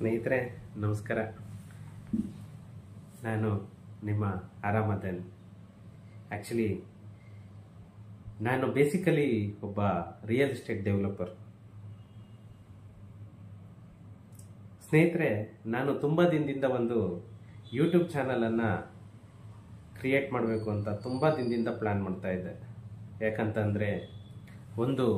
ಸ್ನೇಹಿತರೆ ನಮಸ್ಕಾರ. ನಾನು ನಿಮ್ಮ ಆರಾಮದನ್. ಆ್ಯಕ್ಚುಲಿ ನಾನು ಬೇಸಿಕಲಿ ಒಬ್ಬ ರಿಯಲ್ ಎಸ್ಟೇಟ್ ಡೆವಲಪರ್. ಸ್ನೇಹಿತರೆ, ನಾನು ತುಂಬ ದಿನದಿಂದ ಒಂದು ಯೂಟ್ಯೂಬ್ ಚಾನಲನ್ನು ಕ್ರಿಯೇಟ್ ಮಾಡಬೇಕು ಅಂತ ತುಂಬ ದಿನದಿಂದ ಪ್ಲ್ಯಾನ್ ಮಾಡ್ತಾ ಇದ್ದೆ. ಯಾಕಂತಂದರೆ ಒಂದು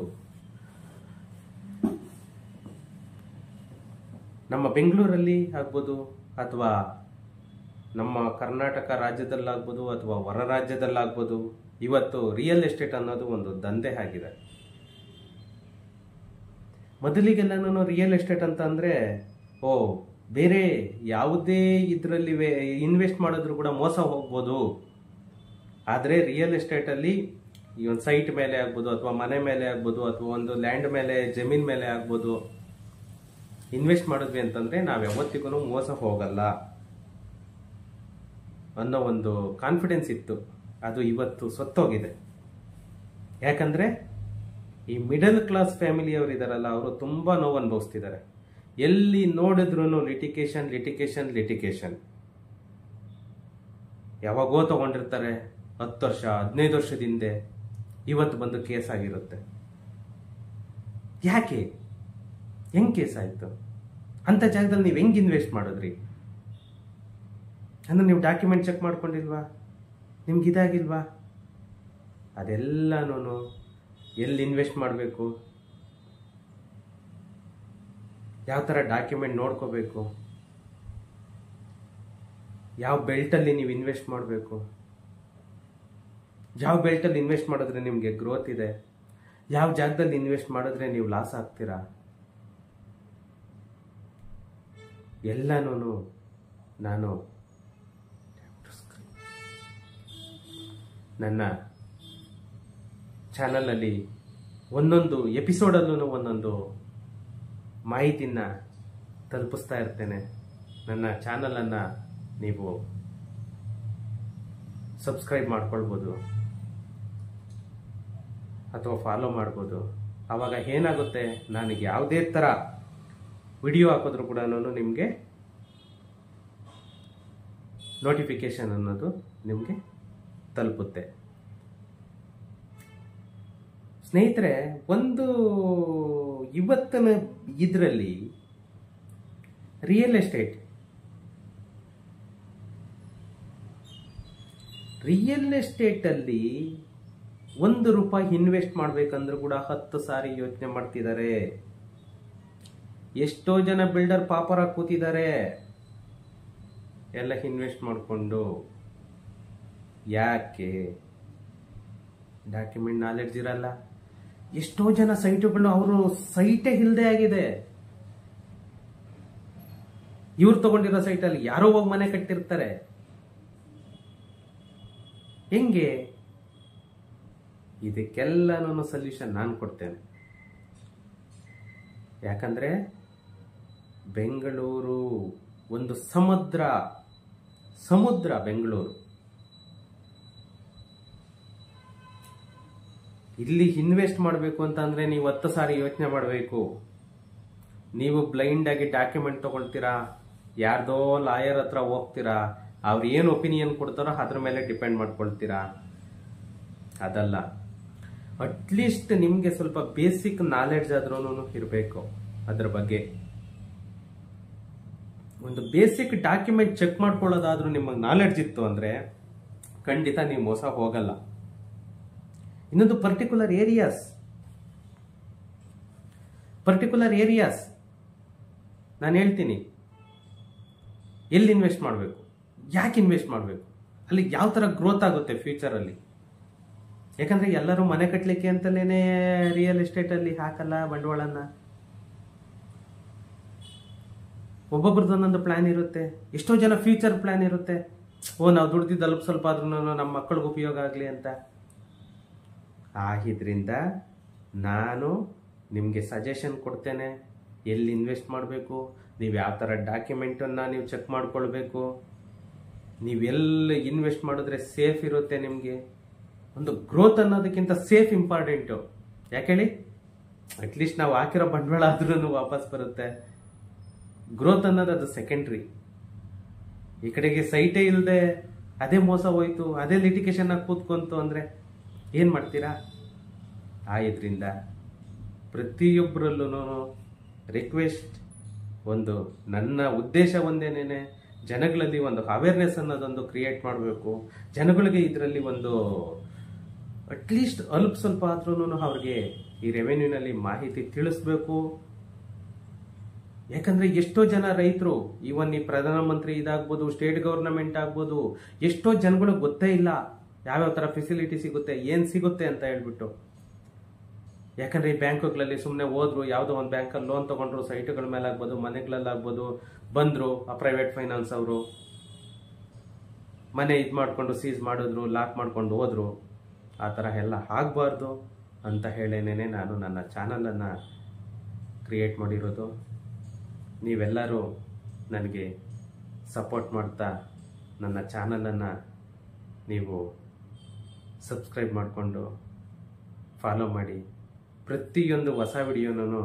ನಮ್ಮ ಬೆಂಗಳೂರಲ್ಲಿ ಆಗ್ಬೋದು ಅಥವಾ ನಮ್ಮ ಕರ್ನಾಟಕ ರಾಜ್ಯದಲ್ಲಾಗ್ಬೋದು ಅಥವಾ ಹೊರ ರಾಜ್ಯದಲ್ಲಾಗ್ಬೋದು, ಇವತ್ತು ರಿಯಲ್ ಎಸ್ಟೇಟ್ ಅನ್ನೋದು ಒಂದು ದಂಧೆ ಆಗಿದೆ. ಮೊದಲಿಗೆಲ್ಲನೂ ರಿಯಲ್ ಎಸ್ಟೇಟ್ ಅಂತ ಅಂದರೆ ಬೇರೆ ಯಾವುದೇ ಇದರಲ್ಲಿ ಇನ್ವೆಸ್ಟ್ ಮಾಡಿದ್ರು ಕೂಡ ಮೋಸ ಹೋಗ್ಬೋದು. ಆದರೆ ರಿಯಲ್ ಎಸ್ಟೇಟಲ್ಲಿ ಈ ಒಂದು ಸೈಟ್ ಮೇಲೆ ಆಗ್ಬೋದು ಅಥವಾ ಮನೆ ಮೇಲೆ ಆಗ್ಬೋದು ಅಥವಾ ಒಂದು ಲ್ಯಾಂಡ್ ಮೇಲೆ ಜಮೀನ್ ಮೇಲೆ ಆಗ್ಬೋದು ಇನ್ವೆಸ್ಟ್ ಮಾಡಿದ್ವಿ ಅಂತಂದರೆ ನಾವು ಯಾವತ್ತಿಗೂ ಮೋಸ ಹೋಗಲ್ಲ ಅನ್ನೋ ಒಂದು ಕಾನ್ಫಿಡೆನ್ಸ್ ಇತ್ತು. ಅದು ಇವತ್ತು ಸತ್ತೋಗಿದೆ. ಯಾಕಂದರೆ ಈ ಮಿಡಲ್ ಕ್ಲಾಸ್ ಫ್ಯಾಮಿಲಿಯವರು ಇದ್ದಾರಲ್ಲ, ಅವರು ತುಂಬ ನೋವು ಅನುಭವಿಸ್ತಿದ್ದಾರೆ. ಎಲ್ಲಿ ನೋಡಿದ್ರು ಲಿಟಿಗೇಷನ್ ಲಿಟಿಗೇಷನ್ ಲಿಟಿಗೇಷನ್. ಯಾವಾಗೋ ತಗೊಂಡಿರ್ತಾರೆ 10 ವರ್ಷ 15 ವರ್ಷದ ಹಿಂದೆ, ಇವತ್ತು ಬಂದು ಕೇಸ್ ಆಗಿರುತ್ತೆ. ಯಾಕೆ? ಹೆಂಗೆ ಕೇಸ್ ಆಯಿತು? ಅಂಥ ಜಾಗದಲ್ಲಿ ನೀವು ಹೆಂಗೆ ಇನ್ವೆಸ್ಟ್ ಮಾಡಿದ್ರಿ? ಅಂದರೆ ನೀವು ಡಾಕ್ಯುಮೆಂಟ್ ಚೆಕ್ ಮಾಡ್ಕೊಂಡಿಲ್ವಾ? ನಿಮ್ಗೆ ಇದಾಗಿಲ್ವಾ? ಅದೆಲ್ಲನೂ ಎಲ್ಲಿ ಇನ್ವೆಸ್ಟ್ ಮಾಡಬೇಕು, ಯಾವ ಥರ ಡಾಕ್ಯುಮೆಂಟ್ ನೋಡ್ಕೋಬೇಕು, ಯಾವ ಬೆಲ್ಟಲ್ಲಿ ನೀವು ಇನ್ವೆಸ್ಟ್ ಮಾಡಬೇಕು, ಯಾವ ಬೆಲ್ಟಲ್ಲಿ ಇನ್ವೆಸ್ಟ್ ಮಾಡಿದ್ರೆ ನಿಮಗೆ ಗ್ರೋತ್ ಇದೆ, ಯಾವ ಜಾಗದಲ್ಲಿ ಇನ್ವೆಸ್ಟ್ ಮಾಡಿದ್ರೆ ನೀವು ಲಾಸ್ ಆಗ್ತೀರಾ, ಎಲ್ಲನೂ ನಾನು ನನ್ನ ಚಾನಲಲ್ಲಿ ಒಂದೊಂದು ಎಪಿಸೋಡಲ್ಲೂ ಒಂದೊಂದು ಮಾಹಿತಿನ ತಲುಪಿಸ್ತಾ ಇರ್ತೇನೆ. ನನ್ನ ಚಾನಲನ್ನು ನೀವು ಸಬ್ಸ್ಕ್ರೈಬ್ ಮಾಡ್ಕೊಳ್ಬೋದು ಅಥವಾ ಫಾಲೋ ಮಾಡ್ಬೋದು. ಆವಾಗ ಏನಾಗುತ್ತೆ, ನನಗೆ ಯಾವುದೇ ಥರ ವಿಡಿಯೋ ಹಾಕಿದ್ರು ಕೂಡ ನಿಮಗೆ ನೋಟಿಫಿಕೇಶನ್ ಅನ್ನೋದು ನಿಮಗೆ ತಲುಪುತ್ತೆ. ಸ್ನೇಹಿತರೆ, ಒಂದು ಇವತ್ತಿನ ಇದರಲ್ಲಿ ರಿಯಲ್ ಎಸ್ಟೇಟಲ್ಲಿ ₹1 ಇನ್ವೆಸ್ಟ್ ಮಾಡಬೇಕಂದ್ರೂ ಕೂಡ 10 ಸಾರಿ ಯೋಚನೆ ಮಾಡ್ತಿದ್ದಾರೆ. ಎಷ್ಟೋ ಜನ ಬಿಲ್ಡರ್ ಪಾಪರ ಕೂತಿದ್ದಾರೆ ಎಲ್ಲ ಇನ್ವೆಸ್ಟ್ ಮಾಡಿಕೊಂಡು. ಯಾಕೆ? ಡಾಕ್ಯುಮೆಂಟ್ ನಾಲೆಡ್ಜ್ ಇರಲ್ಲ. ಎಷ್ಟೋ ಜನ ಸೈಟುಗಳು ಅವರು ಸೈಟೇ ಇಲ್ಲದೆ ಆಗಿದೆ. ಇವ್ರು ತಗೊಂಡಿರೋ ಸೈಟಲ್ಲಿ ಯಾರೋ ಹೋಗಿ ಮನೆ ಕಟ್ಟಿರ್ತಾರೆ. ಹೆಂಗೆ? ಇದಕ್ಕೆಲ್ಲನೂ ಸೊಲ್ಯೂಷನ್ ನಾನು ಕೊಡ್ತೇನೆ. ಯಾಕಂದ್ರೆ ಬೆಂಗಳೂರು ಒಂದು ಸಮುದ್ರ ಬೆಂಗಳೂರು. ಇಲ್ಲಿ ಇನ್ವೆಸ್ಟ್ ಮಾಡಬೇಕು ಅಂತಂದ್ರೆ ನೀವು 10 ಸಾರಿ ಯೋಚನೆ ಮಾಡಬೇಕು. ನೀವು ಬ್ಲೈಂಡ್ ಆಗಿ ಡಾಕ್ಯುಮೆಂಟ್ ತಗೊಳ್ತೀರಾ, ಯಾರ್ದೋ ಲಾಯರ್ ಹತ್ರ ಹೋಗ್ತೀರಾ, ಅವ್ರು ಏನು ಒಪಿನಿಯನ್ ಕೊಡ್ತಾರೋ ಅದ್ರ ಮೇಲೆ ಡಿಪೆಂಡ್ ಮಾಡ್ಕೊಳ್ತೀರಾ. ಅದಲ್ಲ, ಅಟ್ಲೀಸ್ಟ್ ನಿಮಗೆ ಸ್ವಲ್ಪ ಬೇಸಿಕ್ ನಾಲೆಡ್ಜ್ ಆದ್ರೂ ಇರಬೇಕು. ಅದ್ರ ಬಗ್ಗೆ ಒಂದು ಬೇಸಿಕ್ ಡಾಕ್ಯುಮೆಂಟ್ ಚೆಕ್ ಮಾಡ್ಕೊಳ್ಳೋದಾದ್ರೂ ನಿಮಗೆ ನಾಲೆಡ್ಜ್ ಇತ್ತು ಅಂದ್ರೆ ಖಂಡಿತ ನೀವು ಮೋಸ ಹೋಗಲ್ಲ. ಇನ್ನೊಂದು ಪರ್ಟಿಕ್ಯುಲರ್ ಏರಿಯಾಸ್ ನಾನು ಹೇಳ್ತೀನಿ. ಎಲ್ಲಿ ಇನ್ವೆಸ್ಟ್ ಮಾಡಬೇಕು, ಯಾಕೆ ಇನ್ವೆಸ್ಟ್ ಮಾಡಬೇಕು, ಅಲ್ಲಿ ಯಾವ ಥರ ಗ್ರೋತ್ ಆಗುತ್ತೆ ಫ್ಯೂಚರಲ್ಲಿ. ಯಾಕಂದ್ರೆ ಎಲ್ಲರೂ ಮನೆ ಕಟ್ಟಲಿಕ್ಕೆ ಅಂತಲೇ ರಿಯಲ್ ಎಸ್ಟೇಟಲ್ಲಿ ಹಾಕಲ್ಲ ಬಂಡವಾಳನ. ಒಬ್ಬೊಬ್ರದ್ದು ಒಂದೊಂದು ಪ್ಲಾನ್ ಇರುತ್ತೆ. ಎಷ್ಟೋ ಜನ ಫ್ಯೂಚರ್ ಪ್ಲಾನ್ ಇರುತ್ತೆ. ನಾವು ದುಡ್ದಿದ್ದು ಅಲ್ಪ ಸ್ವಲ್ಪ ಆದ್ರೂ ನಮ್ಮ ಮಕ್ಕಳಿಗೆ ಉಪಯೋಗ ಆಗಲಿ ಅಂತ. ಇದರಿಂದ ನಾನು ನಿಮಗೆ ಸಜೆಷನ್ ಕೊಡ್ತೇನೆ. ಎಲ್ಲಿ ಇನ್ವೆಸ್ಟ್ ಮಾಡಬೇಕು, ನೀವು ಯಾವ ಥರ ಡಾಕ್ಯುಮೆಂಟನ್ನು ನೀವು ಚೆಕ್ ಮಾಡ್ಕೊಳ್ಬೇಕು, ನೀವೆಲ್ಲ ಇನ್ವೆಸ್ಟ್ ಮಾಡಿದ್ರೆ ಸೇಫ್ ಇರುತ್ತೆ. ನಿಮಗೆ ಒಂದು ಗ್ರೋತ್ ಅನ್ನೋದಕ್ಕಿಂತ ಸೇಫ್ ಇಂಪಾರ್ಟೆಂಟು. ಯಾಕೆ ಹೇಳಿ? ಅಟ್ಲೀಸ್ಟ್ ನಾವು ಹಾಕಿರೋ ಬಂಡವಾಳ ಆದ್ರೂ ವಾಪಸ್ ಬರುತ್ತೆ. ಗ್ರೋತ್ ಅನ್ನೋದು ಅದು ಸೆಕೆಂಡ್ರಿ. ಈ ಕಡೆಗೆ ಸೈಟೇ ಇಲ್ಲದೆ ಅದೇ ಮೋಸ ಹೋಯ್ತು, ಅದೇ ಲಿಟಿಗೇಷನ್ ಆಗಿ ಕೂತ್ಕೊಂತು ಅಂದ್ರೆ ಏನ್ ಮಾಡ್ತೀರಾ? ಇದರಿಂದ ಪ್ರತಿಯೊಬ್ಬರಲ್ಲೂ ರಿಕ್ವೆಸ್ಟ್, ಒಂದು ನನ್ನ ಉದ್ದೇಶ ಒಂದೇನೇನೆ, ಜನಗಳಲ್ಲಿ ಒಂದು ಅವೇರ್ನೆಸ್ ಅನ್ನೋದೊಂದು ಕ್ರಿಯೇಟ್ ಮಾಡಬೇಕು. ಜನಗಳಿಗೆ ಇದರಲ್ಲಿ ಒಂದು ಅಟ್ಲೀಸ್ಟ್ ಅಲ್ಪ ಸ್ವಲ್ಪ ಆದ್ರೂ ಅವ್ರಿಗೆ ಈ ರೆವೆನ್ಯೂನಲ್ಲಿ ಮಾಹಿತಿ ತಿಳಿಸ್ಬೇಕು. ಯಾಕಂದ್ರೆ ಎಷ್ಟೋ ಜನ ರೈತರು, ಇವನ್ ಈ ಪ್ರಧಾನಮಂತ್ರಿ ಇದಾಗ್ಬೋದು, ಸ್ಟೇಟ್ ಗವರ್ನಮೆಂಟ್ ಆಗ್ಬೋದು, ಎಷ್ಟೋ ಜನಗಳಿಗೆ ಗೊತ್ತೇ ಇಲ್ಲ ಯಾವ್ಯಾವ ತರ ಫೆಸಿಲಿಟಿ ಸಿಗುತ್ತೆ, ಏನ್ ಸಿಗುತ್ತೆ ಅಂತ ಹೇಳ್ಬಿಟ್ಟು. ಯಾಕಂದ್ರೆ ಈ ಬ್ಯಾಂಕ್ಗಳಲ್ಲಿ ಸುಮ್ಮನೆ ಹೋದ್ರು, ಯಾವ್ದೋ ಒಂದು ಬ್ಯಾಂಕಲ್ಲಿ ಲೋನ್ ತಗೊಂಡ್ರು, ಸೈಟ್ಗಳ ಮೇಲೆ ಆಗ್ಬೋದು, ಮನೆಗಳಲ್ಲಾಗ್ಬೋದು, ಬಂದ್ರು ಆ ಪ್ರೈವೇಟ್ ಫೈನಾನ್ಸ್ ಅವರು, ಮನೆ ಇದು ಮಾಡ್ಕೊಂಡು ಸೀಸ್ ಮಾಡಿದ್ರು, ಲಾಕ್ ಮಾಡ್ಕೊಂಡು ಹೋದ್ರು. ಆ ಥರ ಎಲ್ಲ ಆಗಬಾರ್ದು ಅಂತ ಹೇಳೇನೆ ನಾನು ನನ್ನ ಚಾನಲನ್ನು ಕ್ರಿಯೇಟ್ ಮಾಡಿರೋದು. ನೀವೆಲ್ಲರೂ ನನಗೆ ಸಪೋರ್ಟ್ ಮಾಡ್ತಾ ನನ್ನ ಚಾನಲನ್ನು ನೀವು ಸಬ್ಸ್ಕ್ರೈಬ್ ಮಾಡಿಕೊಂಡು ಫಾಲೋ ಮಾಡಿ. ಪ್ರತಿಯೊಂದು ಹೊಸ ವಿಡಿಯೋನೂ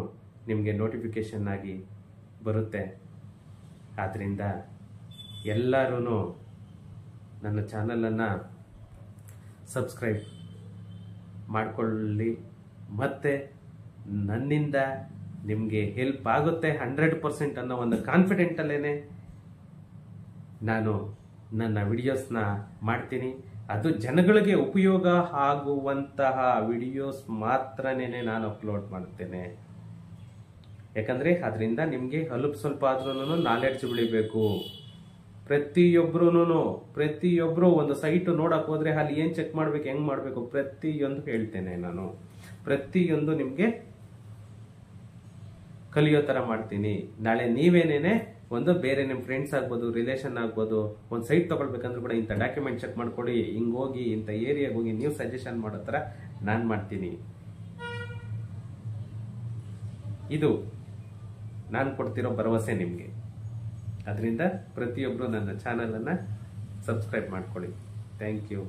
ನಿಮಗೆ ನೋಟಿಫಿಕೇಷನ್ ಆಗಿ ಬರುತ್ತೆ. ಆದ್ದರಿಂದ ಎಲ್ಲರೂ ನನ್ನ ಚಾನಲನ್ನು ಸಬ್ಸ್ಕ್ರೈಬ್ ಮಾಡಿಕೊಳ್ಳಿ. ಮತ್ತು ನನ್ನಿಂದ ನಿಮಗೆ ಹೆಲ್ಪ್ ಆಗುತ್ತೆ 100% ಅನ್ನೋ ಒಂದು ಕಾನ್ಫಿಡೆಂಟಲ್ಲೇ ನಾನು ನನ್ನ ವಿಡಿಯೋಸ್ನ ಮಾಡ್ತೀನಿ. ಅದು ಜನಗಳಿಗೆ ಉಪಯೋಗ ಆಗುವಂತಹ ವಿಡಿಯೋಸ್ ಮಾತ್ರನೇ ನಾನು ಅಪ್ಲೋಡ್ ಮಾಡುತ್ತೇನೆ. ಯಾಕಂದರೆ ಅದರಿಂದ ನಿಮಗೆ ಅಲ್ಪ ಸ್ವಲ್ಪ ಆದ್ರೂ ನಾಲೆಡ್ಜ್ ಬೆಳಿಬೇಕು. ಪ್ರತಿಯೊಬ್ಬರು ಒಂದು ಸೈಟ್ ನೋಡಕ್ ಹೋದ್ರೆ ಅಲ್ಲಿ ಏನು ಚೆಕ್ ಮಾಡ್ಬೇಕು, ಹೆಂಗ್ ಮಾಡಬೇಕು, ಪ್ರತಿಯೊಂದು ಹೇಳ್ತೇನೆ ನಾನು. ಪ್ರತಿಯೊಂದು ನಿಮಗೆ ಕಲಿಯೋ ಥರ ಮಾಡ್ತೀನಿ. ನಾಳೆ ನೀವೇನೇನೆ ಒಂದು ಬೇರೆ ನಿಮ್ಮ ಫ್ರೆಂಡ್ಸ್ ಆಗ್ಬೋದು, ರಿಲೇಷನ್ ಆಗ್ಬೋದು, ಒಂದು ಸೈಟ್ ತಗೊಳ್ಬೇಕಂದ್ರೂ ಕೂಡ ಇಂಥ ಡಾಕ್ಯುಮೆಂಟ್ ಚೆಕ್ ಮಾಡ್ಕೊಡಿ, ಹಿಂಗೆ ಹೋಗಿ ಇಂಥ ಏರಿಯಾಗೆ ಹೋಗಿ ನೀವು ಸಜೆಷನ್ ಮಾಡೋ ಥರ ನಾನು ಮಾಡ್ತೀನಿ. ಇದು ನಾನು ಕೊಡ್ತಿರೋ ಭರವಸೆ ನಿಮಗೆ. ಅದರಿಂದ ಪ್ರತಿಯೊಬ್ಬರು ನನ್ನ ಚಾನಲನ್ನು ಸಬ್ಸ್ಕ್ರೈಬ್ ಮಾಡ್ಕೊಳ್ಳಿ. Thank you.